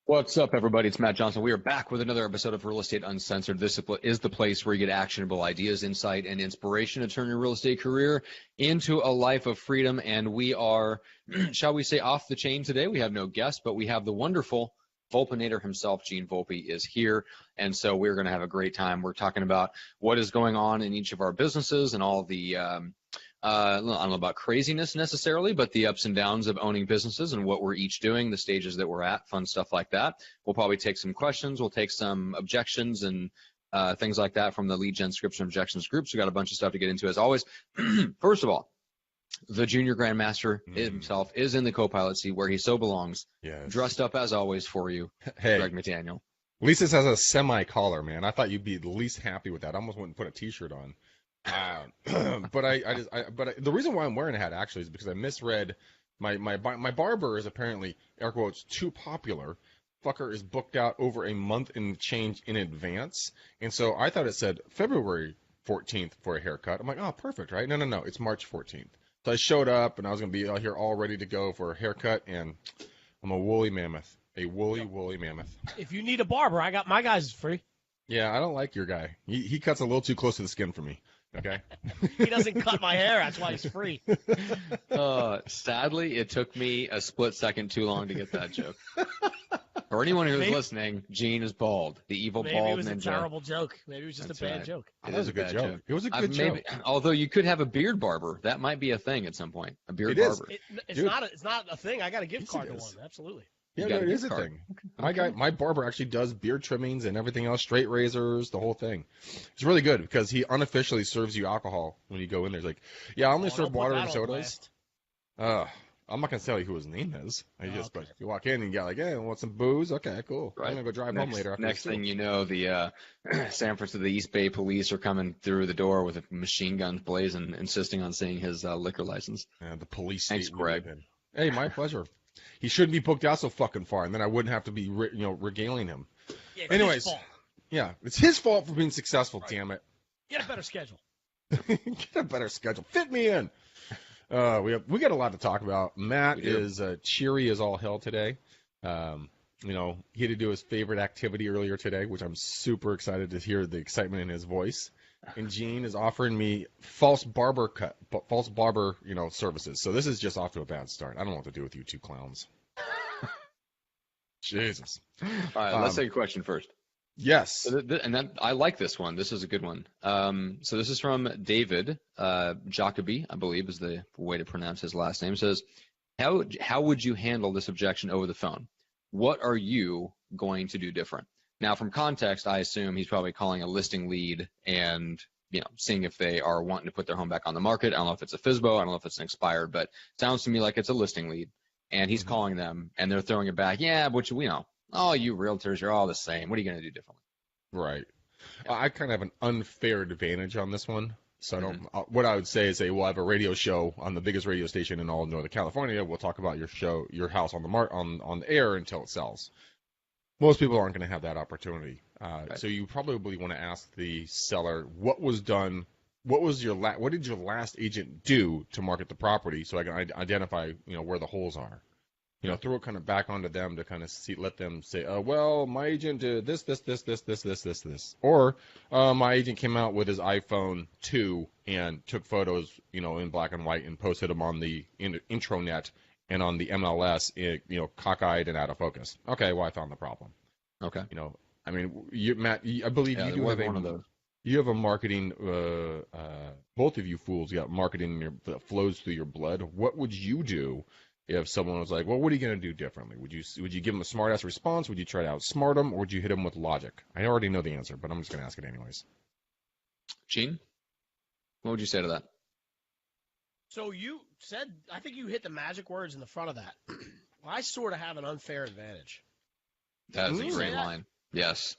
What's up, everybody? It's Matt Johnson. We are back with another episode of Real Estate Uncensored. This is the place where you get actionable ideas, insight, and inspiration to turn your real estate career into a life of freedom. And we are, shall we say, off the chain today. We have no guest, but we have the wonderful Volpinator himself. Gene Volpe is here. And so we're going to have a great time. We're talking about what is going on in each of our businesses and all the I don't know about craziness necessarily, but the ups and downs of owning businesses and what we're each doing, the stages that we're at, fun stuff like that. We'll probably take some questions. We'll take some objections and things like that from the lead gen scripts and objections groups. We got a bunch of stuff to get into as always. First of all, the junior grandmaster himself is in the co-pilot seat where he so belongs. Yes. Dressed up as always for you, Hey, Greg McDaniel. at least this has a semi-collar, man. I thought you'd be the least happy with that. I almost wouldn't put a T-shirt on. But the reason why I'm wearing a hat actually is because I misread my barber is apparently, air quotes, too popular. Fucker is booked out over a month and change in advance, and so I thought it said February 14th for a haircut. I'm like, oh, perfect, right? No, it's March 14th. So I showed up and I was gonna be out here all ready to go for a haircut, and I'm a woolly mammoth, woolly mammoth. If you need a barber, I got my guys free. Yeah, I don't like your guy. He cuts a little too close to the skin for me. Okay. He doesn't cut my hair. That's why he's free. Sadly, it took me a split second too long to get that joke. For anyone who's listening, Gene is bald. The evil bald ninja. Maybe it was a terrible joke. Maybe it was just a bad joke. It was a good joke. It was a good joke. Although you could have a beard barber. That might be a thing at some point. A beard barber. It's not a thing. I got a gift card to one. Absolutely. Yeah, no, it is a thing. My barber actually does beard trimmings and everything else, straight razors, the whole thing. It's really good because he unofficially serves you alcohol when you go in there. He's like, yeah, I only serve water and sodas. I'm not going to tell you who his name is. But you walk in and you got like, hey, want some booze? Okay, cool. Right. I'm going to go drive home later. Next thing you know, the San Francisco, the East Bay police are coming through the door with a machine gun blazing, insisting on seeing his liquor license. Yeah, the police. Thanks, Greg. Hey, my pleasure. He shouldn't be booked out so fucking far, and then I wouldn't have to be, regaling him. Yeah, it's Anyways, his fault. Yeah, it's his fault for being successful. Right. Damn it. Get a better schedule. Get a better schedule. Fit me in. We got a lot to talk about. Matt is cheery as all hell today. He had to do his favorite activity earlier today, which I'm super excited to hear the excitement in his voice. And Gene is offering me false barber services. So this is just off to a bad start. I don't know what to do with you two clowns. Jesus. All right, let's take a question first. Yes. I like this one. This is a good one. So this is from David Jacoby, I believe is the way to pronounce his last name. It says, how would you handle this objection over the phone? What are you going to do different? Now, from context, I assume he's probably calling a listing lead and, seeing if they are wanting to put their home back on the market. I don't know if it's a FSBO. I don't know if it's an expired, but it sounds to me like it's a listing lead. And he's calling them, and they're throwing it back. Yeah, but all you realtors, you're all the same. What are you going to do differently? Right. Yeah. I kind of have an unfair advantage on this one. So what I would say is, we'll have a radio show on the biggest radio station in all of Northern California. We'll talk about your house on the on the air until it sells. Most people aren't going to have that opportunity. Right. So you probably want to ask the seller, what did your last agent do to market the property, so I can identify, where the holes are. Throw it kind of back onto them to kind of let them say, well, my agent did this. Or my agent came out with his iPhone 2 and took photos, in black and white and posted them on the intranet and on the MLS, cockeyed and out of focus. Okay, well, I found the problem. Okay. Matt, I believe you do have one of those. You have a marketing, both of you fools got marketing that flows through your blood. What would you do if someone was like, well, what are you going to do differently? Would you give them a smart-ass response? Would you try to outsmart them? Or would you hit them with logic? I already know the answer, but I'm just going to ask it anyways. Gene, what would you say to that? So you said, I think you hit the magic words in the front of that. Well, I sort of have an unfair advantage. That is a great line. Yes.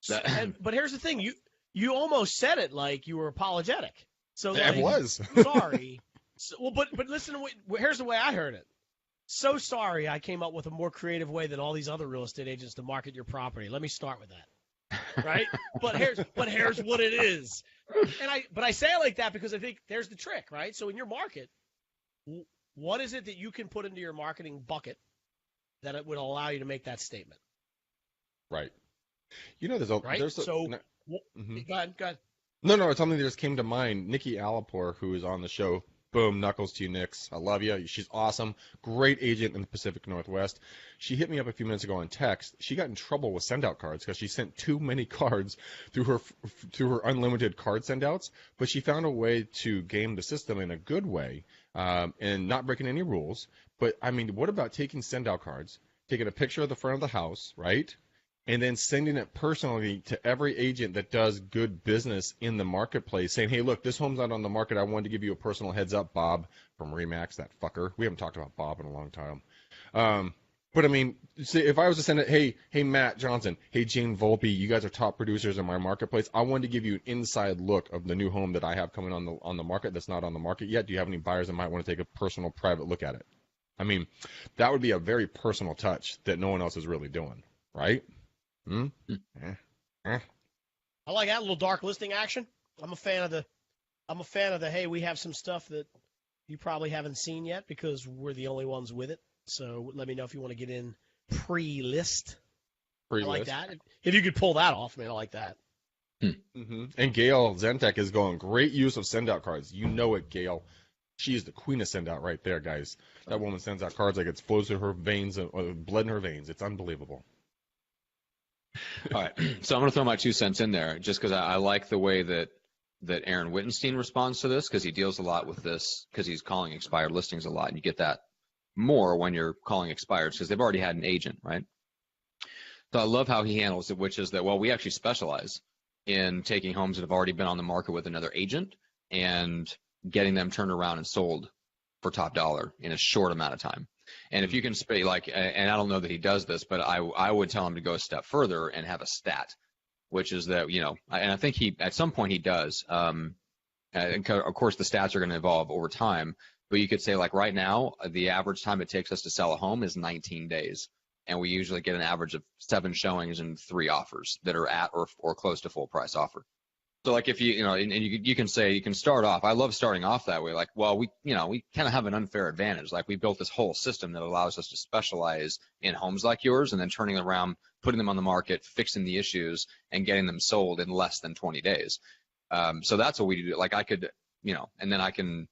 But here's the thing. You almost said it like you were apologetic. So it was. Sorry. But listen, here's the way I heard it. So sorry I came up with a more creative way than all these other real estate agents to market your property. Let me start with that. Right? but here's what it is. But I say it like that because I think there's the trick, right? So in your market, what is it that you can put into your marketing bucket that it would allow you to make that statement? Right. You know, right? there's a So, no, mhm. go ahead, go ahead. No, it's something that just came to mind. Nikki Alapor, who is on the show. Boom, knuckles to you, Nix. I love you. She's awesome. Great agent in the Pacific Northwest. She hit me up a few minutes ago on text. She got in trouble with send-out cards because she sent too many cards through her unlimited card send-outs. But she found a way to game the system in a good way, and not breaking any rules. But I mean, what about taking send-out cards, taking a picture of the front of the house, right? And then sending it personally to every agent that does good business in the marketplace, saying, hey, look, this home's not on the market. I wanted to give you a personal heads up, Bob from Remax, that fucker. We haven't talked about Bob in a long time. But, I mean, see, if I was to send it, hey, Matt Johnson, hey, Jane Volpe, you guys are top producers in my marketplace. I wanted to give you an inside look of the new home that I have coming on the market that's not on the market yet. Do you have any buyers that might want to take a personal, private look at it? I mean, that would be a very personal touch that no one else is really doing, right? I like that little dark listing action. I'm a fan of the hey, we have some stuff that you probably haven't seen yet because we're the only ones with it. So let me know if you want to get in pre-list. I like that. If you could pull that off, man, I like that. Mm-hmm. And Gail Zentek is going, great use of send-out cards. You know it, Gail. She is the queen of send-out right there, guys. That woman sends out cards like it flows through her veins, blood in her veins. It's unbelievable. All right, so I'm going to throw my 2 cents in there just because I like the way that Aaron Wittenstein responds to this, because he deals a lot with this because he's calling expired listings a lot, and you get that more when you're calling expireds because they've already had an agent, right? So I love how he handles it, which is that, well, we actually specialize in taking homes that have already been on the market with another agent and getting them turned around and sold for top dollar in a short amount of time. And if you can spay, like, and I don't know that he does this, but I would tell him to go a step further and have a stat, which is that, and I think at some point he does. And of course, the stats are going to evolve over time, but you could say, like, right now, the average time it takes us to sell a home is 19 days. And we usually get an average of 7 showings and 3 offers that are at or close to full price offer. So, like, if and you can say, you can start off. I love starting off that way. Like, well, we kind of have an unfair advantage. Like, we built this whole system that allows us to specialize in homes like yours, and then turning them around, putting them on the market, fixing the issues, and getting them sold in less than 20 days. So that's what we do. Like, I could, and then I can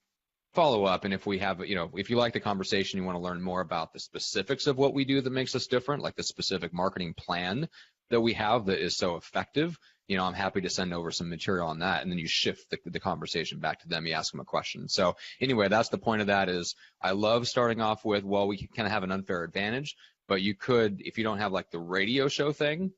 follow up. And if we have, if you like the conversation, you want to learn more about the specifics of what we do that makes us different, like the specific marketing plan that we have that is so effective. I'm happy to send over some material on that, and then you shift the conversation back to them. You ask them a question. So anyway, that's the point of that. Is I love starting off with, well, we kind of have an unfair advantage, but you could, if you don't have like the radio show thing,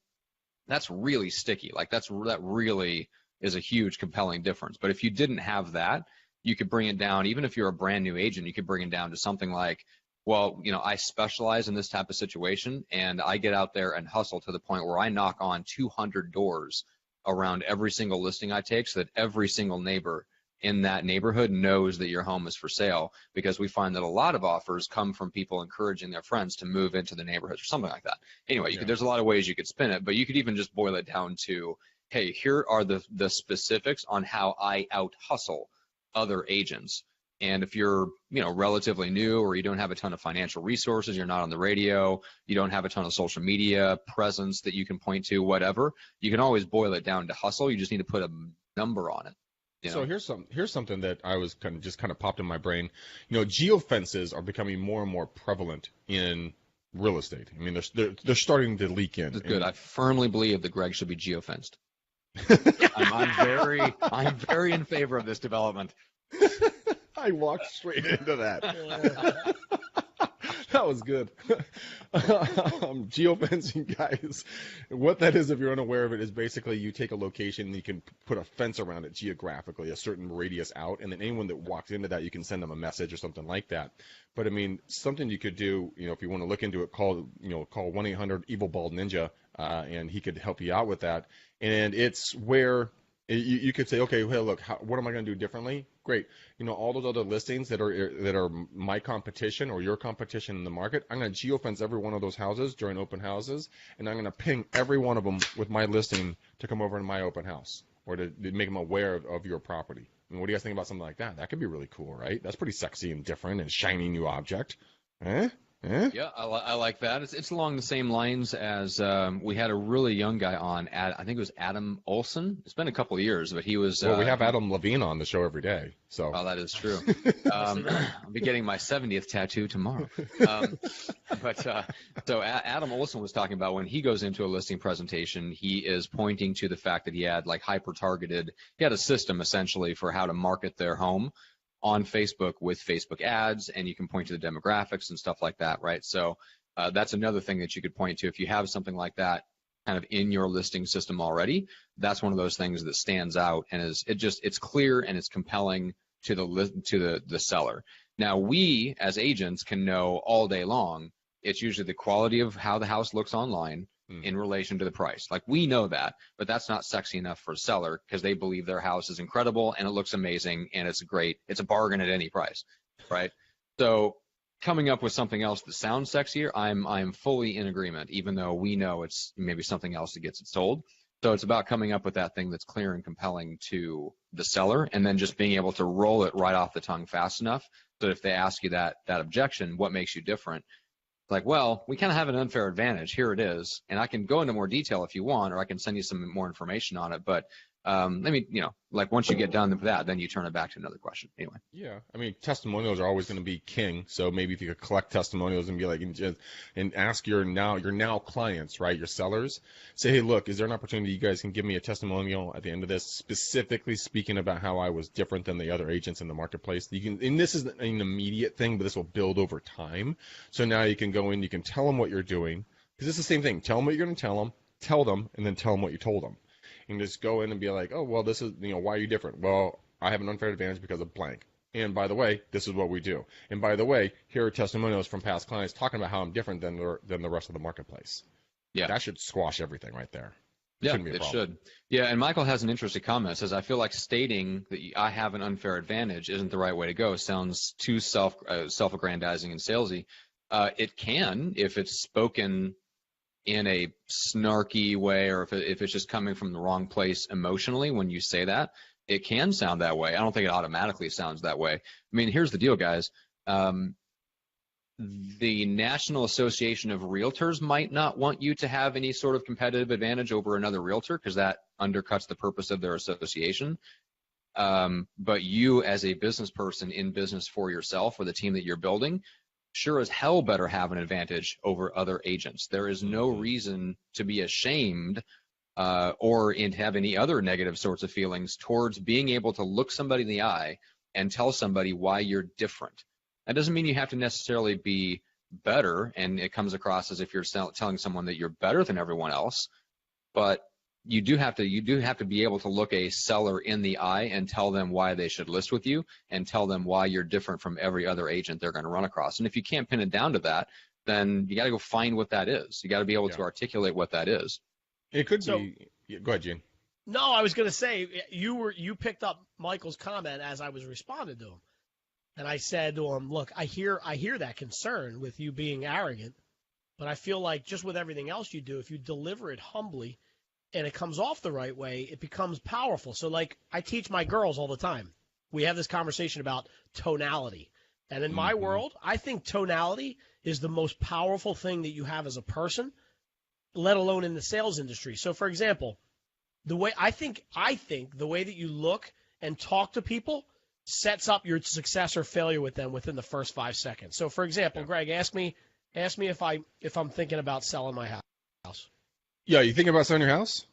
that's really sticky. Like that really is a huge compelling difference. But if you didn't have that, you could bring it down. Even if you're a brand new agent, you could bring it down to something like, well, I specialize in this type of situation, and I get out there and hustle to the point where I knock on 200 doors around every single listing I take, so that every single neighbor in that neighborhood knows that your home is for sale, because we find that a lot of offers come from people encouraging their friends to move into the neighborhoods or something like that. Anyway, there's a lot of ways you could spin it, but you could even just boil it down to, hey, here are the specifics on how I out hustle other agents. And if you're, relatively new, or you don't have a ton of financial resources, you're not on the radio, you don't have a ton of social media presence that you can point to, whatever, you can always boil it down to hustle. You just need to put a number on it. So here's something that I was kind of popped in my brain. Geofences are becoming more and more prevalent in real estate. I mean, they're starting to leak in. That's good. I firmly believe that Greg should be geofenced. I'm very in favor of this development. I walked straight into that. That was good. Geofencing, guys. What that is, if you're unaware of it, is basically you take a location and you can put a fence around it geographically, a certain radius out, and then anyone that walks into that, you can send them a message or something like that. But I mean, something you could do, if you want to look into it, call 1-800-EVIL-BALD-NINJA, and he could help you out with that. And it's where you could say, okay, well, look, what am I going to do differently? Great. All those other listings that are my competition or your competition in the market, I'm going to geofence every one of those houses during open houses, and I'm going to ping every one of them with my listing to come over to my open house, or to make them aware of your property. I mean, what do you guys think about something like that? That could be really cool, right? That's pretty sexy and different and shiny new object. Eh? Yeah, I like that. It's along the same lines as we had a really young guy on. I think it was Adam Olson. It's been a couple of years, but he was. Well, we have Adam Levine on the show every day, so. Oh, that is true. I'll be getting my 70th tattoo tomorrow. So Adam Olson was talking about when he goes into a listing presentation, he is pointing to the fact that he had like hyper-targeted. He had a system essentially for how to market their home on Facebook with Facebook ads, and you can point to the demographics and stuff like that, right? So that's another thing that you could point to. If you have something like that kind of in your listing system already, that's one of those things that stands out and it's clear and it's compelling to the seller. Now, we as agents can know all day long, it's usually the quality of how the house looks online in relation to the price. Like, we know that, but that's not sexy enough for a seller because they believe their house is incredible and it looks amazing and it's great. It's a bargain at any price, right? So coming up with something else that sounds sexier, I'm fully in agreement, even though we know it's maybe something else that gets it sold. So it's about coming up with that thing that's clear and compelling to the seller, and then just being able to roll it right off the tongue fast enough so that if they ask you that objection, what makes you different? Like, well, we kind of have an unfair advantage. Here it is. And I can go into more detail if you want, or I can send you some more information on it. But like once you get done with that, then you turn it back to another question. Anyway. Yeah. I mean, testimonials are always going to be king. So maybe if you could collect testimonials and be like, and ask your now clients, right? Your sellers, say, hey, look, is there an opportunity you guys can give me a testimonial at the end of this, specifically speaking about how I was different than the other agents in the marketplace? You can, and this isn't an immediate thing, but this will build over time. So now you can go in, you can tell them what you're doing, because it's the same thing. Tell them what you're going to tell them, and then tell them what you told them. And just go in and be like, oh, well, this is, why are you different? Well, I have an unfair advantage because of blank. And by the way, this is what we do. And by the way, here are testimonials from past clients talking about how I'm different than the rest of the marketplace. Yeah. That should squash everything right there. Yeah, it should. Yeah, and Michael has an interesting comment. It says, I feel like stating that I have an unfair advantage isn't the right way to go. It sounds too self-aggrandizing and salesy. It can, if it's spoken in a snarky way, or if it's just coming from the wrong place emotionally when you say that, it can sound that way. I don't think it automatically sounds that way. I mean, here's the deal, guys. The National Association of Realtors might not want you to have any sort of competitive advantage over another realtor because that undercuts the purpose of their association. But you as a business person in business for yourself or the team that you're building, sure as hell better have an advantage over other agents. There is no reason to be ashamed or to have any other negative sorts of feelings towards being able to look somebody in the eye and tell somebody why you're different. That doesn't mean you have to necessarily be better, and it comes across as if you're telling someone that you're better than everyone else, but you do have to be able to look a seller in the eye and tell them why they should list with you and tell them why you're different from every other agent they're going to run across. And if you can't pin it down to that, then you got to go find what that is. You got to be able to articulate what that is. It could be. Yeah, go ahead, Gene. No, I was going to say you picked up Michael's comment as I was responding to him. And I said to him, look, I hear that concern with you being arrogant, but I feel like just with everything else you do, if you deliver it humbly and it comes off the right way, it becomes powerful. So, like, I teach my girls all the time. We have this conversation about tonality. And in my world, I think tonality is the most powerful thing that you have as a person, let alone in the sales industry. So, for example, the way I think the way that you look and talk to people sets up your success or failure with them within the first 5 seconds. So, for example, Greg, ask me if I'm thinking about selling my house. Yeah, you thinking about selling your house?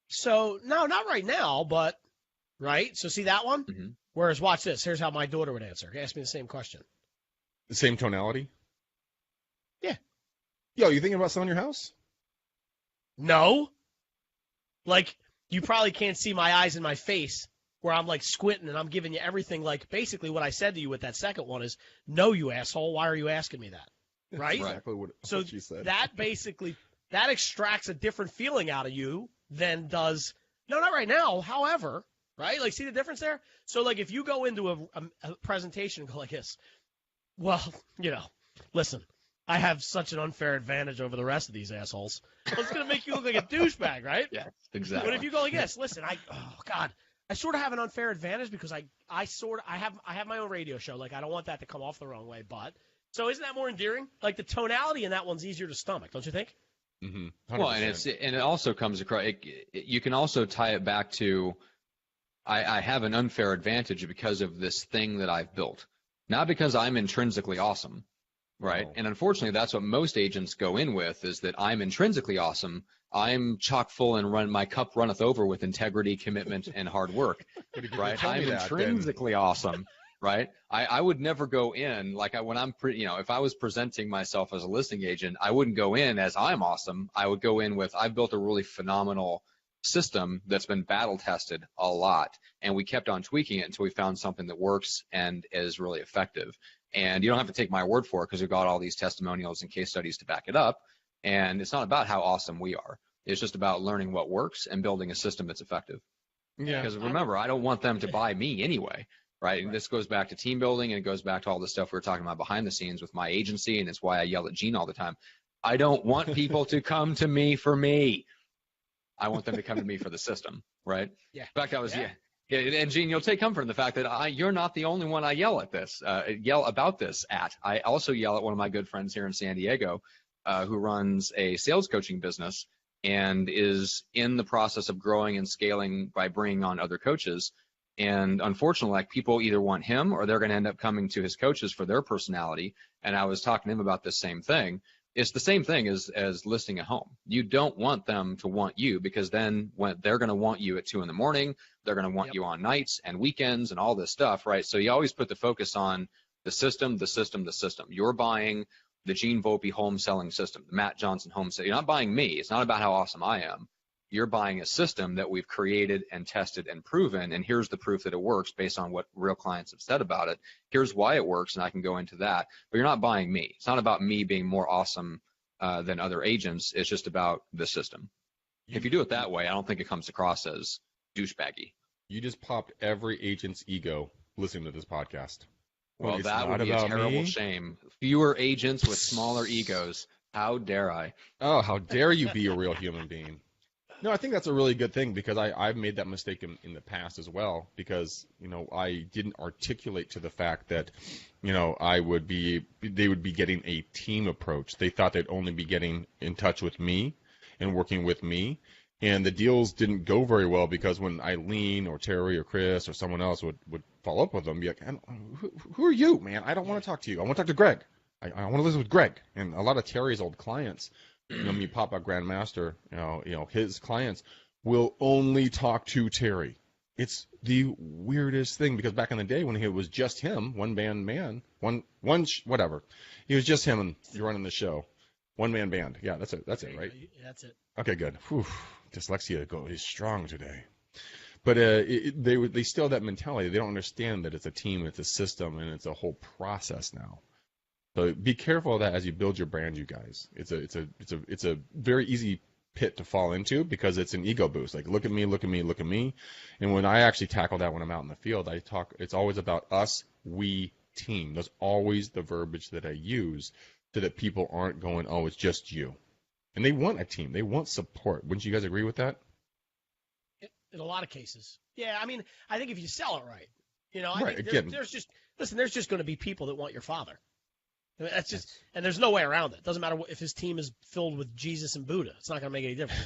So, no, not right now, but right. So, see that one? Mm-hmm. Whereas, watch this. Here's how my daughter would answer. Ask me the same question. The same tonality? Yeah. Yo, you thinking about selling your house? No. Like, you probably can't see my eyes in my face where I'm like squinting and I'm giving you everything. Like, basically what I said to you with that second one is, no, you asshole. Why are you asking me that? Right? That's exactly what she said. That basically, that extracts a different feeling out of you than does, no, not right now. However, right? Like, see the difference there? So, like, if you go into a presentation and go like this, well, listen, I have such an unfair advantage over the rest of these assholes. Well, it's going to make you look like a douchebag, right? Yeah, exactly. But if you go like this, listen, I sort of have an unfair advantage because I have my own radio show. Like, I don't want that to come off the wrong way, but So isn't that more endearing? Like the tonality in that one's easier to stomach, don't you think? Mm-hmm. Well, and it also comes across. You can also tie it back to I have an unfair advantage because of this thing that I've built, not because I'm intrinsically awesome, right? No. And unfortunately, that's what most agents go in with, is that I'm intrinsically awesome. I'm chock full and my cup runneth over with integrity, commitment, and hard work, right? I'm intrinsically awesome, right? I would never go in if I was presenting myself as a listing agent, I wouldn't go in as I'm awesome. I would go in with, I've built a really phenomenal system that's been battle tested a lot, and we kept on tweaking it until we found something that works and is really effective. And you don't have to take my word for it, because we've got all these testimonials and case studies to back it up. And it's not about how awesome we are. It's just about learning what works and building a system that's effective. Yeah. Because remember, I don't want them to buy me anyway, right? And this goes back to team building, and it goes back to all the stuff we were talking about behind the scenes with my agency, and it's why I yell at Gene all the time. I don't want people to come to me for me. I want them to come to me for the system, right? Yeah. In fact, and Gene, you'll take comfort in the fact that you're not the only one I yell about this at. I also yell at one of my good friends here in San Diego, who runs a sales coaching business and is in the process of growing and scaling by bringing on other coaches. And unfortunately, people either want him or they're going to end up coming to his coaches for their personality. And I was talking to him about this same thing. It's the same thing as listing a home. You don't want them to want you, because then when they're going to want you at 2 a.m, they're going to want you on nights and weekends and all this stuff, right? So you always put the focus on the system, the system, the system. You're buying the Gene Volpe home selling system, the Matt Johnson home selling. You're not buying me. It's not about how awesome I am. You're buying a system that we've created and tested and proven, and here's the proof that it works based on what real clients have said about it. Here's why it works, and I can go into that. But you're not buying me. It's not about me being more awesome than other agents. It's just about the system. If you do it that way, I don't think it comes across as douchebaggy. You just popped every agent's ego listening to this podcast. Well, that would be a terrible shame. Fewer agents with smaller egos. How dare I? Oh, how dare you be a real human being? No, I think that's a really good thing, because I've made that mistake in the past as well, because, I didn't articulate to the fact that, they would be getting a team approach. They thought they'd only be getting in touch with me and working with me. And the deals didn't go very well, because when Eileen or Terry or Chris or someone else would follow up with them, be like, who are you, man? I don't want to talk to you. I want to talk to Greg. I want to listen with Greg. And a lot of Terry's old clients, me, Papa Grandmaster, his clients will only talk to Terry. It's the weirdest thing, because back in the day when it was just him, whatever, he was just him and you're running the show, one man band. Yeah, that's it, right? That's it. Okay, good. Whew. Dyslexia is strong today. But they still have that mentality. They don't understand that it's a team, it's a system, and it's a whole process now. So be careful of that as you build your brand, you guys. It's a very easy pit to fall into, because it's an ego boost. Like, look at me, look at me, look at me. And when I actually tackle that when I'm out in the field, it's always about us, we, team. That's always the verbiage that I use, so that people aren't going, oh, it's just you. And they want a team. They want support. Wouldn't you guys agree with that? In a lot of cases. Yeah, I mean, I think if you sell it right, right, I think there's just going to be people that want your father. I mean, that's just, and there's no way around it. Doesn't matter if his team is filled with Jesus and Buddha. It's not going to make any difference,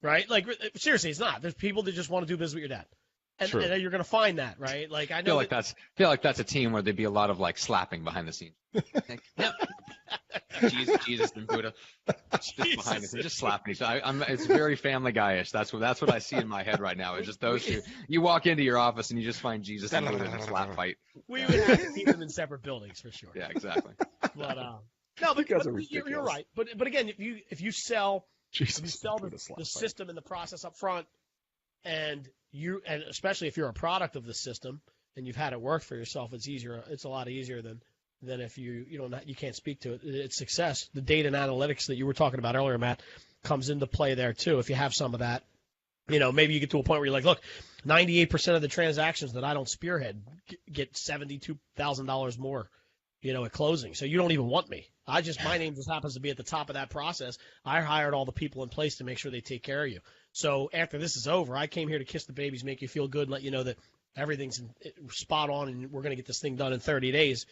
right? Like, seriously, it's not. There's people that just want to do business with your dad, and you're going to find that, right? Like, I know feel like that's a team where there'd be a lot of slapping behind the scenes. Yep. Jesus and Buddha just behind us, just slapping each other. It's very Family Guy-ish. That's what I see in my head right now. It's just those two. You walk into your office and you just find Jesus and Buddha in a slap fight. We would have to keep them in separate buildings for sure. Yeah, exactly. But you're right. But again, if you sell the system and the process up front, and especially if you're a product of the system and you've had it work for yourself, it's easier. It's a lot easier than if you can't speak to it. It's success. The data and analytics that you were talking about earlier, Matt, comes into play there too. If you have some of that, maybe you get to a point where you're like, look, 98% of the transactions that I don't spearhead get $72,000 more, at closing. So you don't even want me. My name just happens to be at the top of that process. I hired all the people in place to make sure they take care of you. So after this is over, I came here to kiss the babies, make you feel good, and let you know that everything's spot on and we're going to get this thing done in 30 days.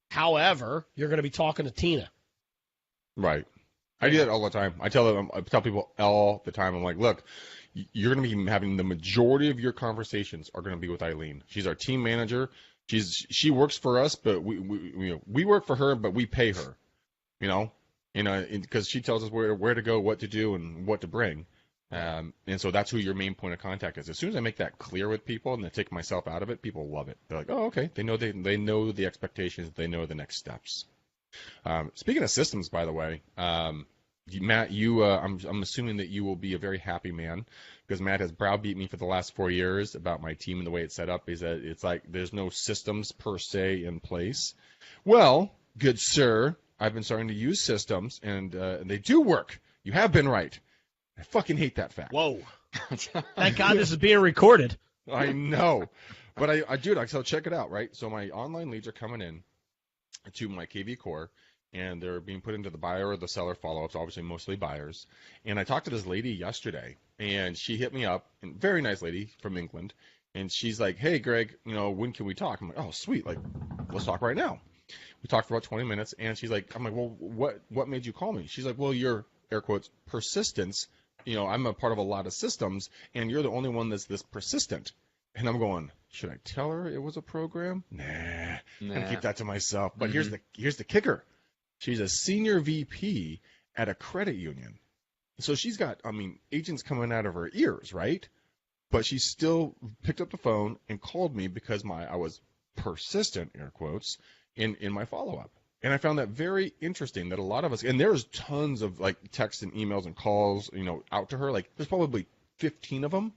However, you're going to be talking to Tina. Right. I do that all the time. I tell people all the time. I'm like, look, you're going to be having the majority of your conversations are going to be with Eileen. She's our team manager. She works for us, but we work for her, but we pay her. Because she tells us where to go, what to do, and what to bring. And so that's who your main point of contact is. As soon as I make that clear with people and I take myself out of it, people love it. They're like, oh, okay. They know the expectations. They know the next steps. Speaking of systems, by the way, Matt, I'm assuming that you will be a very happy man because Matt has browbeat me for the last 4 years about my team and the way it's set up. Is that it's like there's no systems per se in place. Well, good sir, I've been starting to use systems and they do work. You have been right. I fucking hate that fact. Whoa. Thank God this is being recorded. I know. But I do it. So check it out, right? So my online leads are coming in to my KV Core, and they're being put into the buyer or the seller follow-ups, obviously mostly buyers. And I talked to this lady yesterday, and she hit me up, and very nice lady from England, and she's like, hey, Greg, when can we talk? I'm like, oh, sweet. Like, let's talk right now. We talked for about 20 minutes, and she's like, I'm like, well, what made you call me? She's like, well, your, air quotes, persistence. I'm a part of a lot of systems, and you're the only one that's this persistent. And I'm going, should I tell her it was a program? Nah. I'm going to keep that to myself. But here's the kicker. She's a senior VP at a credit union. So she's got, agents coming out of her ears, right? But she still picked up the phone and called me because I was persistent, air quotes, in my follow-up. And I found that very interesting that a lot of us, and there's tons of like texts and emails and calls, out to her. Like there's probably 15 of them.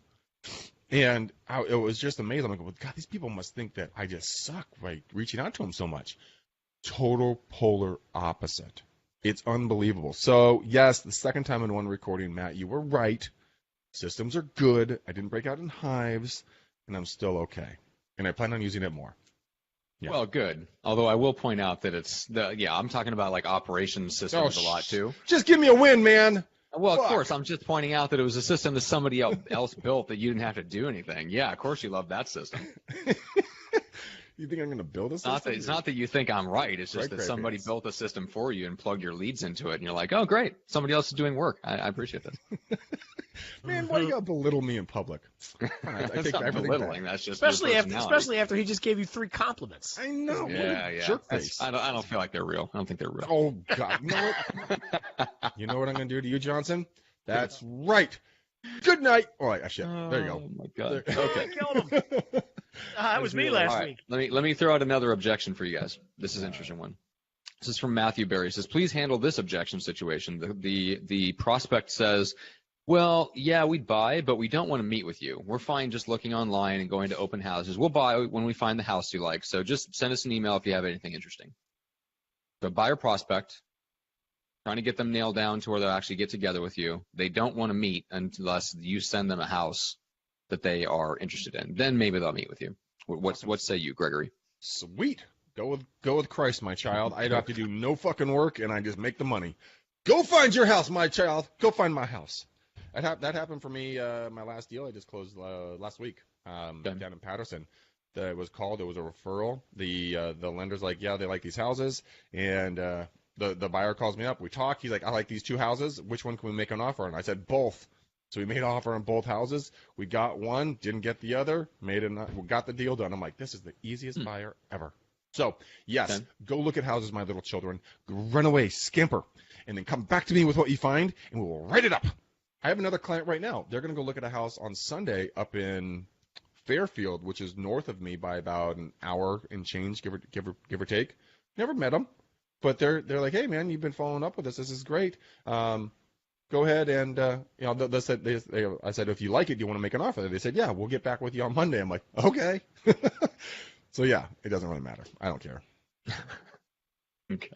And it was just amazing. I'm like, well, God, these people must think that I just suck by reaching out to them so much. Total polar opposite. It's unbelievable. So, yes, the second time in one recording, Matt, you were right. Systems are good. I didn't break out in hives, and I'm still okay. And I plan on using it more. Yeah. Well, good. Although I will point out that I'm talking about like operations systems a lot too. Just give me a win, man. Well, of course, I'm just pointing out that it was a system that somebody else built that you didn't have to do anything. Yeah, of course you love that system. You think I'm going to build a system? It's not that you think I'm right. It's just that somebody built a system for you and plugged your leads into it, and you're like, oh, great. Somebody else is doing work. I appreciate that. Man, why do you got to belittle me in public? That's not belittling. That's just especially after he just gave you 3 compliments. I know. Yeah. Jerk face. I don't feel like they're real. I don't think they're real. Oh, God. You know what? You know what I'm going to do to you, Johnson? That's right. Good night. All right, shit. There you go. Oh, my God. Okay. Killed him. That was me last week. Let me throw out another objection for you guys. This is an interesting one. This is from Matthew Berry. He says, please handle this objection situation. The prospect says, well, yeah, we'd buy, but we don't want to meet with you. We're fine just looking online and going to open houses. We'll buy when we find the house you like. So just send us an email if you have anything interesting. So buyer prospect, trying to get them nailed down to where they'll actually get together with you. They don't want to meet unless you send them a house that they are interested in. Then maybe they'll meet with you. What say you, Gregory? Sweet. Go with Christ, my child. I don't have to do no fucking work, and I just make the money. Go find your house, my child. Go find my house. That happened for me. My last deal I just closed last week down in Patterson. It was called. It was a referral. The lender's like, yeah, they like these houses, and the buyer calls me up. We talk. He's like, I like these 2 houses. Which one can we make an offer on? I said both. So we made an offer on both houses. We got one, didn't get the other. We got the deal done. I'm like, this is the easiest buyer ever. So yes, go look at houses, my little children. Run away, scamper, and then come back to me with what you find, and we will write it up. I have another client right now. They're going to go look at a house on Sunday up in Fairfield, which is north of me by about an hour and change, give or take. Never met them, but they're like, hey man, you've been following up with us. This is great. Go ahead and they said I said, if you like it, do you want to make an offer? They said, yeah, we'll get back with you on Monday. I'm like, okay. So yeah, it doesn't really matter. I don't care. Okay.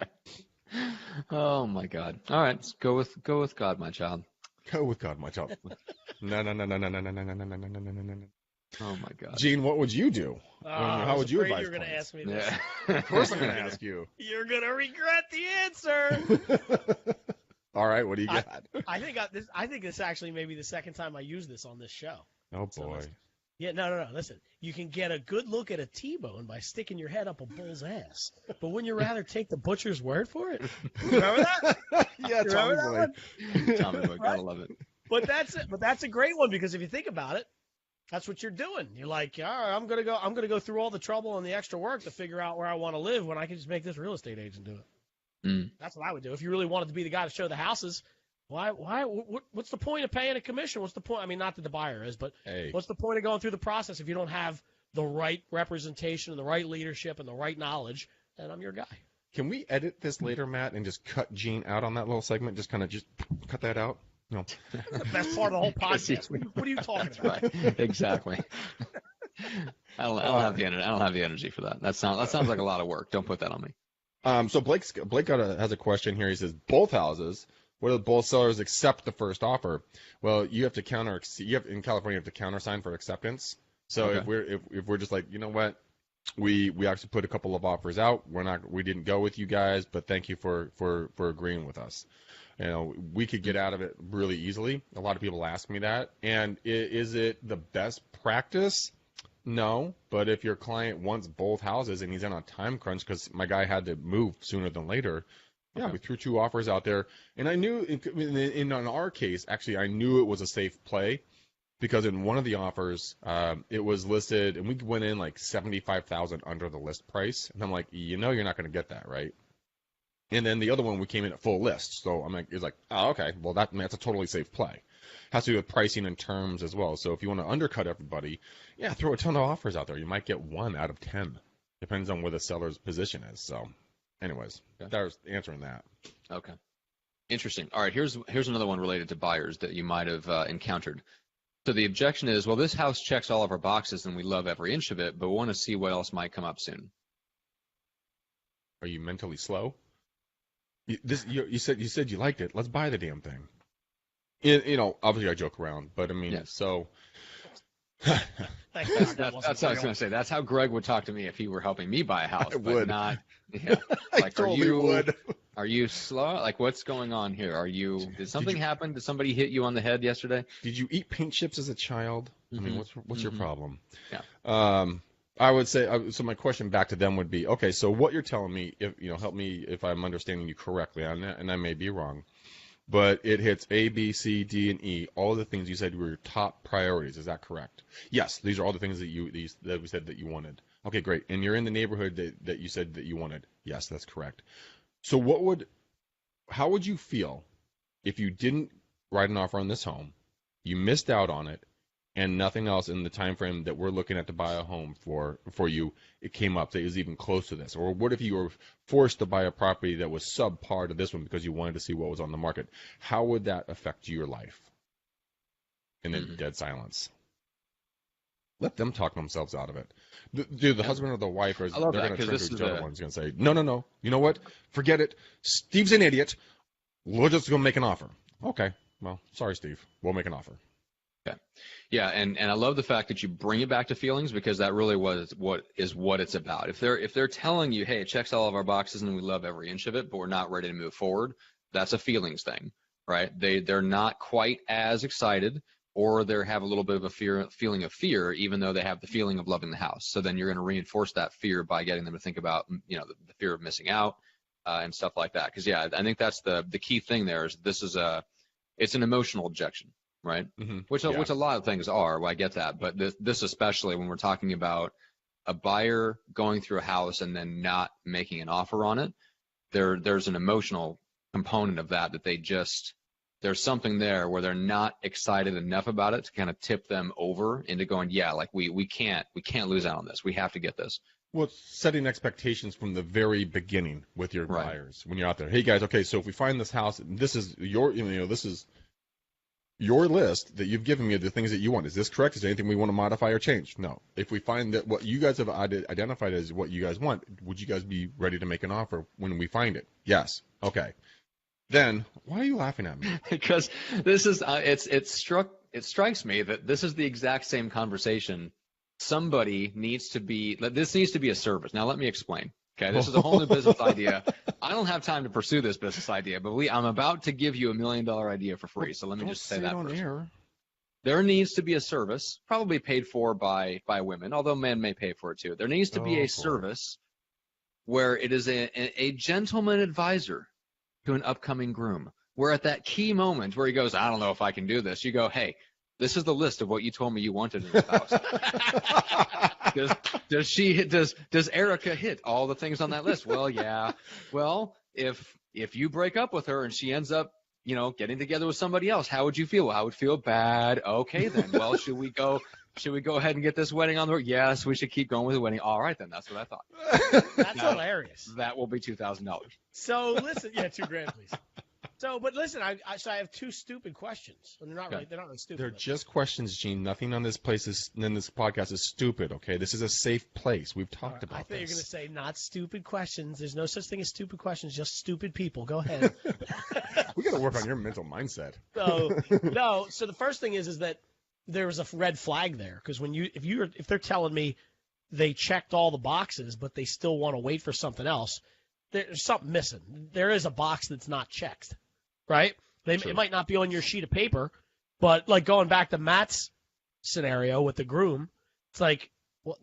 Oh my God. All right, go with God, my child. Go with God, my child. No. Oh my God. Gene, what would you do? How would you advise? You're going to ask me this. Yeah. Of course I'm going to ask you. You're going to regret the answer. All right, what do you got? I think this actually may be the second time I use this on this show. Oh boy. Yeah, no. Listen, you can get a good look at a T-bone by sticking your head up a bull's ass. But wouldn't you rather take the butcher's word for it? Remember that? Yeah, Tommy Boy. Tommy Boy, gotta love it. But that's a great one, because if you think about it, that's what you're doing. You're like, all right, I'm gonna go through all the trouble and the extra work to figure out where I want to live when I can just make this real estate agent do it. Mm. That's what I would do. If you really wanted to be the guy to show the houses, what's the point of paying a commission? What's the point? I mean, not that the buyer is, but what's the point of going through the process if you don't have the right representation and the right leadership and the right knowledge? Then I'm your guy. Can we edit this later, Matt, and just cut Gene out on that little segment? Just cut that out? No. That's the best part of the whole podcast. What are you talking about? Right. Exactly. I don't have the energy. I don't have the energy for that. That sounds like a lot of work. Don't put that on me. So Blake has a question here. He says, both houses, whether both sellers accept the first offer. Well, in California, you have to countersign for acceptance. So okay. if we're just like, you know what, we actually put a couple of offers out. We didn't go with you guys, but thank you for agreeing with us. You know, we could get out of it really easily. A lot of people ask me that. And is it the best practice? No, but if your client wants both houses and he's in a time crunch because my guy had to move sooner than later, yeah, we threw two offers out there. And I knew, in our case, actually, I knew it was a safe play because in one of the offers, it was listed, and we went in like $75,000 under the list price. And I'm like, you're not going to get that, right? And then the other one, we came in at full list. So I'm like, it's like, oh, okay, well, that's a totally safe play. Has to do with pricing and terms as well. So if you want to undercut everybody, yeah, throw a ton of offers out there. You might get 1 out of 10. Depends on where the seller's position is. So anyways, that was answering that. Okay. Interesting. All right, here's another one related to buyers that you might have encountered. So the objection is, well, this house checks all of our boxes and we love every inch of it, but we want to see what else might come up soon. Are you mentally slow? You said you liked it. Let's buy the damn thing. Obviously I joke around, but I mean, yes. So. That's what I was going to say. That's how Greg would talk to me if he were helping me buy a house. I would. Not, yeah. I totally would. Are you slow? Like, what's going on here? Did something happen? Did somebody hit you on the head yesterday? Did you eat paint chips as a child? Mm-hmm. I mean, what's your problem? Yeah. I would say, so my question back to them would be, okay, so what you're telling me, help me if I'm understanding you correctly on that, and I may be wrong, but it hits A, B, C, D, and E, all the things you said were your top priorities. Is that correct? Yes, these are all the things that we said that you wanted. Okay, great. And you're in the neighborhood that you said that you wanted. Yes, that's correct. So how would you feel if you didn't write an offer on this home, you missed out on it, and nothing else in the time frame that we're looking at to buy a home for you, it came up that is even close to this? Or what if you were forced to buy a property that was subpar to this one because you wanted to see what was on the market? How would that affect your life? And then dead silence. Let them talk themselves out of it. The husband or the wife, they're going to turn to each other. One's going to say, no. You know what? Forget it. Steve's an idiot. We're just going to make an offer. Okay. Well, sorry, Steve. We'll make an offer. Okay. Yeah, and I love the fact that you bring it back to feelings, because that really was what it's about. If they're telling you, hey, it checks all of our boxes and we love every inch of it, but we're not ready to move forward, that's a feelings thing, right? They're not quite as excited, or they have a little bit of a feeling of fear, even though they have the feeling of loving the house. So then you're going to reinforce that fear by getting them to think about, the fear of missing out and stuff like that. Because I think that's the key thing there is it's an emotional objection. Right. Mm-hmm. Which a lot of things are. Well, I get that. But this especially when we're talking about a buyer going through a house and then not making an offer on it, there's an emotional component of that there's something there where they're not excited enough about it to kind of tip them over into going, yeah, like we can't lose out on this. We have to get this. Well, it's setting expectations from the very beginning with your buyers when you're out there. Hey guys, okay, so if we find this house, this is this is your list that you've given me of the things that you want. Is this correct? Is there anything we want to modify or change? No. If we find that what you guys have identified as what you guys want, would you guys be ready to make an offer when we find it? Yes. Okay. Then why are you laughing at me? Because this is it strikes me that this is the exact same conversation. Somebody needs to be a service. Now let me explain. Okay, this is a whole new business idea. I don't have time to pursue this business idea, but I'm about to give you $1 million idea for free. So let me just say that on first. Air. there needs to be a service, probably paid for by women, although men may pay for it too. There needs to be a service where it is a gentleman advisor to an upcoming groom, where at that key moment where he goes, I don't know if I can do this, you go, hey, this is the list of what you told me you wanted in this house. Does Erica hit all the things on that list? Well, yeah. Well, if you break up with her and she ends up, getting together with somebody else, how would you feel? Well, I would feel bad. Okay, then. Well, should we go ahead and get this wedding on the road? Yes, we should keep going with the wedding. All right, then. That's what I thought. That's hilarious. That will be $2,000. So listen, yeah, $2,000, please. So, but listen, I have two stupid questions. And they're not really stupid. They're just questions, Gene. Nothing on this podcast is stupid. Okay, this is a safe place. We've talked about this. I thought you were going to say not stupid questions. There's no such thing as stupid questions, just stupid people. Go ahead. We got to work on your mental mindset. So the first thing is that there was a red flag there, because if they're telling me they checked all the boxes but they still want to wait for something else, there's something missing. There is a box that's not checked. Right? It might not be on your sheet of paper, but like going back to Matt's scenario with the groom, it's like, well,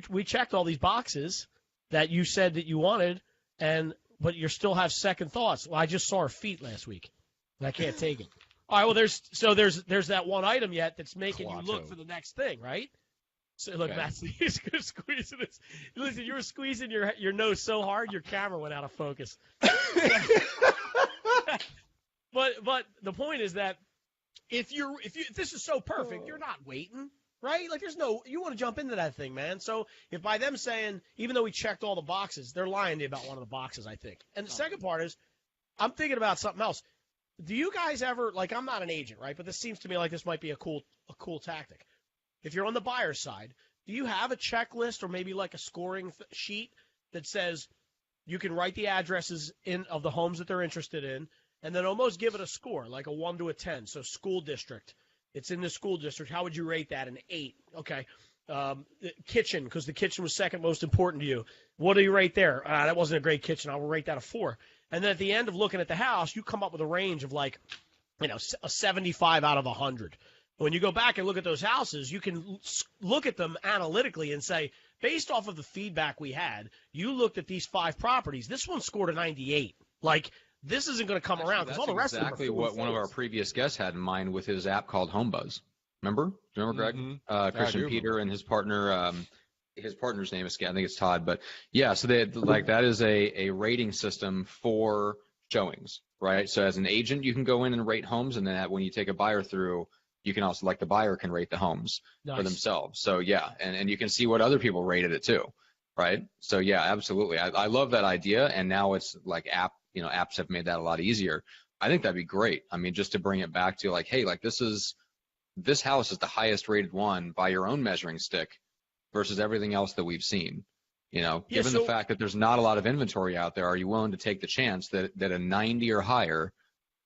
we checked all these boxes that you said that you wanted, but you still have second thoughts. Well, I just saw her feet last week, and I can't take it. All right, well, there's that one item yet that's making you look for the next thing, right? So look, Matt, he's squeezing this. Listen, you were squeezing your nose so hard, your camera went out of focus. But the point is that if this is so perfect, you're not waiting, right? Like you want to jump into that thing, man. So if by them saying, even though we checked all the boxes, they're lying to you about one of the boxes, I think. And the second part is, I'm thinking about something else. Do you guys ever, like, I'm not an agent, right? But this seems to me like this might be a cool tactic. If you're on the buyer's side, do you have a checklist or maybe like a scoring sheet that says you can write the addresses of the homes that they're interested in, and then almost give it a score, like a 1 to a 10. So school district, it's in the school district. How would you rate that? An 8. Okay. Kitchen, because the kitchen was second most important to you. What do you rate there? That wasn't a great kitchen. I will rate that a 4. And then at the end of looking at the house, you come up with a range of like, a 75 out of 100. When you go back and look at those houses, you can look at them analytically and say, based off of the feedback we had, you looked at these 5 properties. This one scored a 98. Like, this isn't going to come around because all the rest of them are exactly what one of our previous guests had in mind with his app called HomeBuzz. Remember? Do you remember, Greg? Mm-hmm. Christian Peter and his partner. His partner's name is, I think it's Todd. But yeah, so that is a rating system for showings, right? So as an agent, you can go in and rate homes, and then when you take a buyer through, you can also, like, the buyer can rate the homes for themselves. So yeah, and you can see what other people rated it too, right? So yeah, absolutely. I love that idea, and now it's like apps have made that a lot easier. I think that'd be great. I mean, just to bring it back to like, hey, like this house is the highest rated one by your own measuring stick versus everything else that we've seen. Given the fact that there's not a lot of inventory out there, are you willing to take the chance that a 90 or higher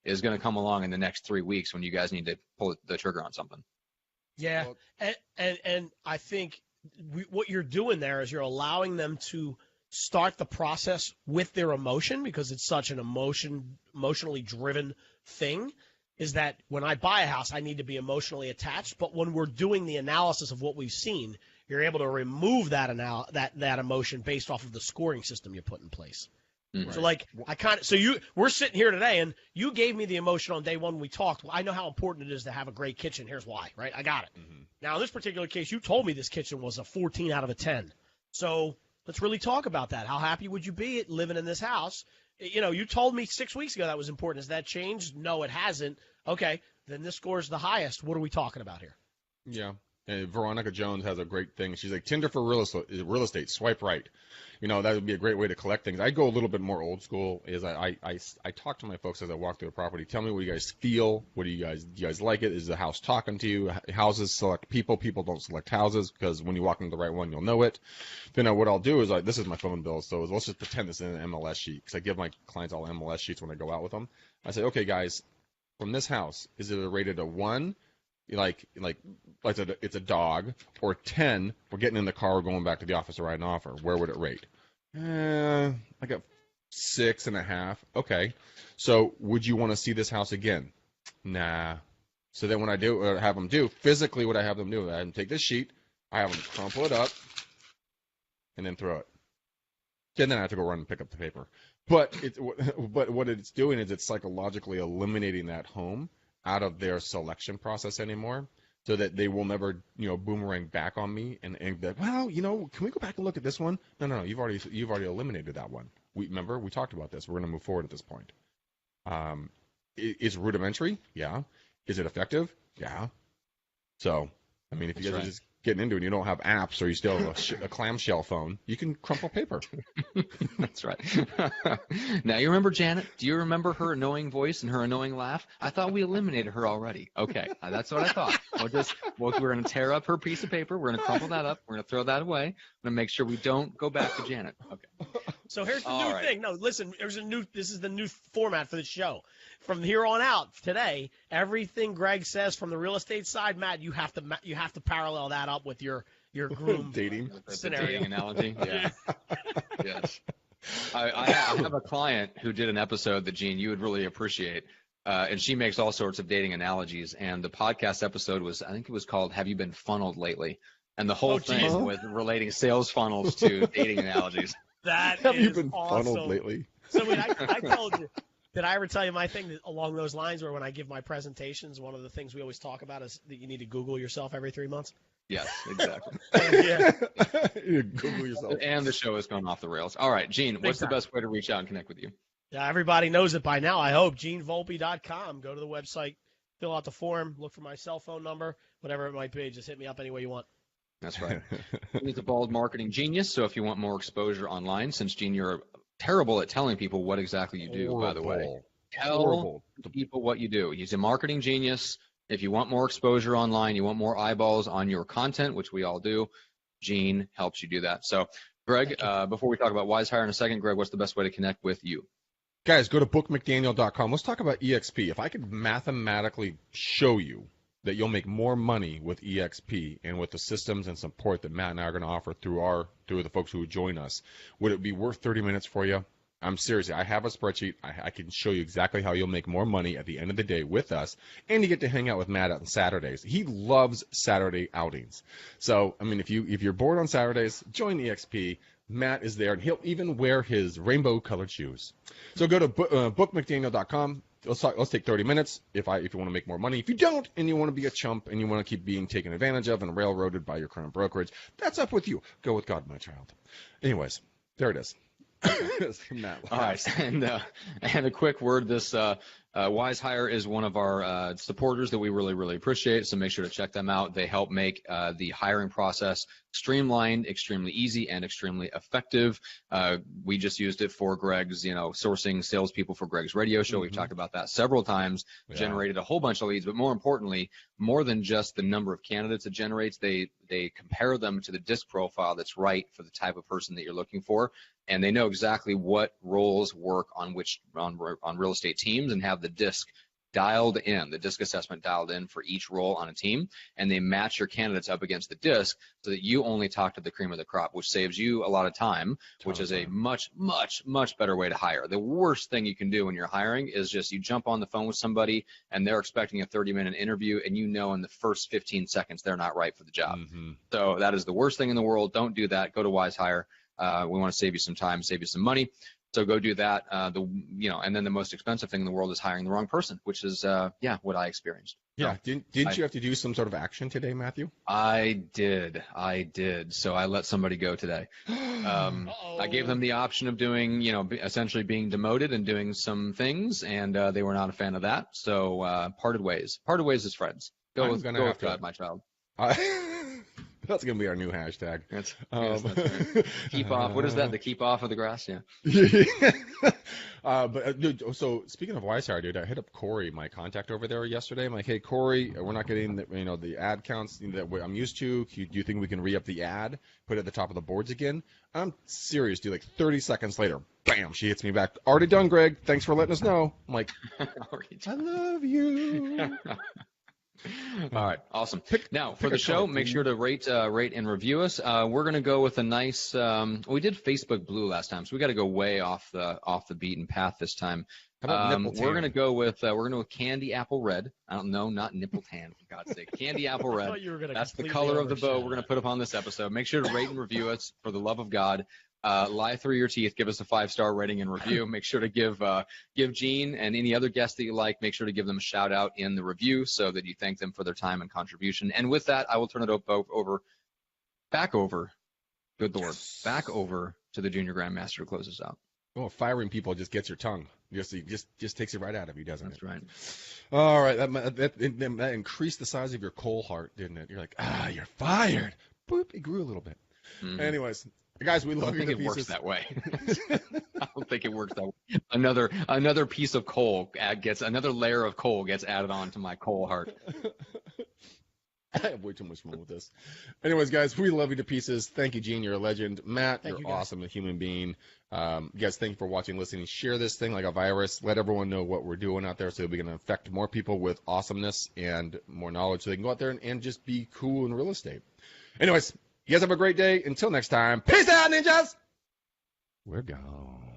is going to come along in the next 3 weeks when you guys need to pull the trigger on something? Yeah, and I think what you're doing there is you're allowing them to start the process with their emotion, because it's such an emotionally driven thing, is that when I buy a house, I need to be emotionally attached. But when we're doing the analysis of what we've seen, you're able to remove that emotion based off of the scoring system you put in place. Mm-hmm. So like we're sitting here today, and you gave me the emotion on day one when we talked. Well, I know how important it is to have a great kitchen. Here's why, right? I got it. Mm-hmm. Now in this particular case, you told me this kitchen was a 14 out of a 10. So let's really talk about that. How happy would you be at living in this house? You told me 6 weeks ago that was important. Has that changed? No, it hasn't. Okay, then this score is the highest. What are we talking about here? Yeah. Veronica Jones has a great thing. She's like, Tinder for real estate, swipe right. That would be a great way to collect things. I go a little bit more old school. Is I talk to my folks as I walk through the property. Tell me what you guys feel. Do you guys like it? Is the house talking to you? Houses select people. People don't select houses, because when you walk into the right one, you'll know it. Then what I'll do is this is my phone bill. So let's just pretend this is an MLS sheet, because I give my clients all MLS sheets when I go out with them. I say, okay, guys, from this house, is it rated a 1? Like it's a dog, or 10, we're getting in the car, we're going back to the office to write an offer. Where would it rate? I got 6.5. Okay. So would you want to see this house again? Nah. So then when I do have them do, physically what I have them do, I have them take this sheet, I have them crumple it up, and then throw it. And then I have to go run and pick up the paper. But what it's doing is it's psychologically eliminating that home out of their selection process anymore, so that they will never, boomerang back on me and be like, well, can we go back and look at this one? No, you've already eliminated that one. Remember, we talked about this. We're going to move forward at this point. It's rudimentary, yeah. Is it effective? Yeah. So, I mean, if you guys are just getting into it and you don't have apps or you still have a clamshell phone, you can crumple paper. That's right. Now, you remember Janet? Do you remember her annoying voice and her annoying laugh? I thought we eliminated her already. Okay, that's what I thought. We're going to tear up her piece of paper. We're going to crumple that up. We're going to throw that away. I'm going to make sure we don't go back to Janet. Okay. So here's the new thing. No, listen, this is the new format for the show. From here on out, today, everything Greg says from the real estate side, Matt, you have to parallel that up with your groom dating scenario. Dating analogy. Yeah. Yes. I have a client who did an episode that, Gene, you would really appreciate. And she makes all sorts of dating analogies. And the podcast episode I think it was called "Have You Been Funneled Lately?" And the whole thing was relating sales funnels to dating analogies. That Have is you been awesome. funneled lately? So when I told you, did I ever tell you my thing along those lines, where when I give my presentations, one of the things we always talk about is that you need to Google yourself every 3 months? Yes, exactly. Yeah. You Google yourself. And the show has gone off the rails. All right, Gene, what's the best way to reach out and connect with you? Yeah, everybody knows it by now, I hope. GeneVolpe.com. Go to the website, fill out the form, look for my cell phone number, whatever it might be. Just hit me up any way you want. That's right. He's a bald marketing genius, so if you want more exposure online, since, Gene, you're terrible at telling people what exactly you do, by the way. Tell people what you do. He's a marketing genius. If you want more exposure online, you want more eyeballs on your content, which we all do, Gene helps you do that. So, Greg, before we talk about Wise Hire in a second, Greg, what's the best way to connect with you? Guys, go to bookmcdaniel.com. Let's talk about EXP. If I could mathematically show you that you'll make more money with EXP and with the systems and support that Matt and I are going to offer through the folks who join us, would it be worth 30 minutes for you? I'm serious. I have a spreadsheet. I can show you exactly how you'll make more money at the end of the day with us, and you get to hang out with Matt on Saturdays. He loves Saturday outings. So, I mean, if you're bored on Saturdays, join EXP. Matt is there, and he'll even wear his rainbow-colored shoes. So go to bookmcdaniel.com. Let's take 30 minutes if you want to make more money. If you don't and you want to be a chump and you want to keep being taken advantage of and railroaded by your current brokerage, that's up with you. Go with God, my child. Anyways, there it is. All right, and a quick word. This Wise Hire is one of our supporters that we really, really appreciate, so make sure to check them out. They help make the hiring process streamlined, extremely easy, and extremely effective. We just used it for Greg's, sourcing salespeople for Greg's radio show. We've talked about that several times, generated a whole bunch of leads, but more importantly, more than just the number of candidates it generates, they compare them to the disc profile that's right for the type of person that you're looking for, and they know exactly what roles work on real estate teams and have the disc assessment dialed in for each role on a team, and they match your candidates up against the disc so that you only talk to the cream of the crop, which saves you a lot of time, which is a much, much, much better way to hire. The worst thing you can do when you're hiring is just you jump on the phone with somebody and they're expecting a 30-minute interview, and in the first 15 seconds they're not right for the job. So that is the worst thing in the world. Don't do that. Go to Wise Hire. We want to save you some time, save you some money. So go do that. And then the most expensive thing in the world is hiring the wrong person, which is, what I experienced. Yeah. Didn't you have to do some sort of action today, Matthew? I did. So I let somebody go today. I gave them the option of doing, essentially being demoted and doing some things, and they were not a fan of that. So parted ways. Parted ways as friends. Go with God, my child. That's going to be our new hashtag. Yes, that's right. Keep off. What is that? The keep off of the grass? Yeah. Dude, so speaking of Wise Hire, dude, I hit up Corey, my contact over there yesterday. I'm like, hey, Corey, we're not getting the ad counts that I'm used to. Do you think we can re-up the ad, put it at the top of the boards again? I'm serious, dude. Like 30 seconds later, bam, she hits me back. Already done, Greg. Thanks for letting us know. I'm like, I love you. All right, awesome. Now for pick the a show, color, make sure to rate and review us. We're gonna go with a nice. We did Facebook Blue last time, so we got to go way off the beaten path this time. How about nipple We're tan? gonna go with Candy Apple Red. I don't know, not nipple tan, for God's sake. Candy Apple I Red. thought you were gonna That's the completely color of the bow overshadow we're gonna that. put up on this episode. Make sure to rate and review us for the love of God. Lie through your teeth. Give us a 5-star rating and review. Make sure to give Gene and any other guests that you like. Make sure to give them a shout out in the review so that you thank them for their time and contribution. And with that, I will turn it back over. Good Lord, back over to the Junior Grandmaster to close us out. Oh, firing people just gets your tongue. Just takes it right out of you, doesn't That's it? right. All right, that increased the size of your coal heart, didn't it? You're like, you're fired. Boop, it grew a little bit. Mhm. Anyways, guys, we I love don't you think to it works pieces. that way. I don't think it works that way. Another piece of coal another layer of coal gets added on to my coal heart. I have way too much fun with this. Anyways, guys, we love you to pieces. Thank you, Gene. You're a legend. Matt, Thank you, you're guys. awesome, a human being. You guys, thank you for watching, listening. Share this thing like a virus. Let everyone know what we're doing out there so that we can affect more people with awesomeness and more knowledge so they can go out there and just be cool in real estate. Anyways, you guys have a great day. Until next time, peace out, ninjas! We're gone.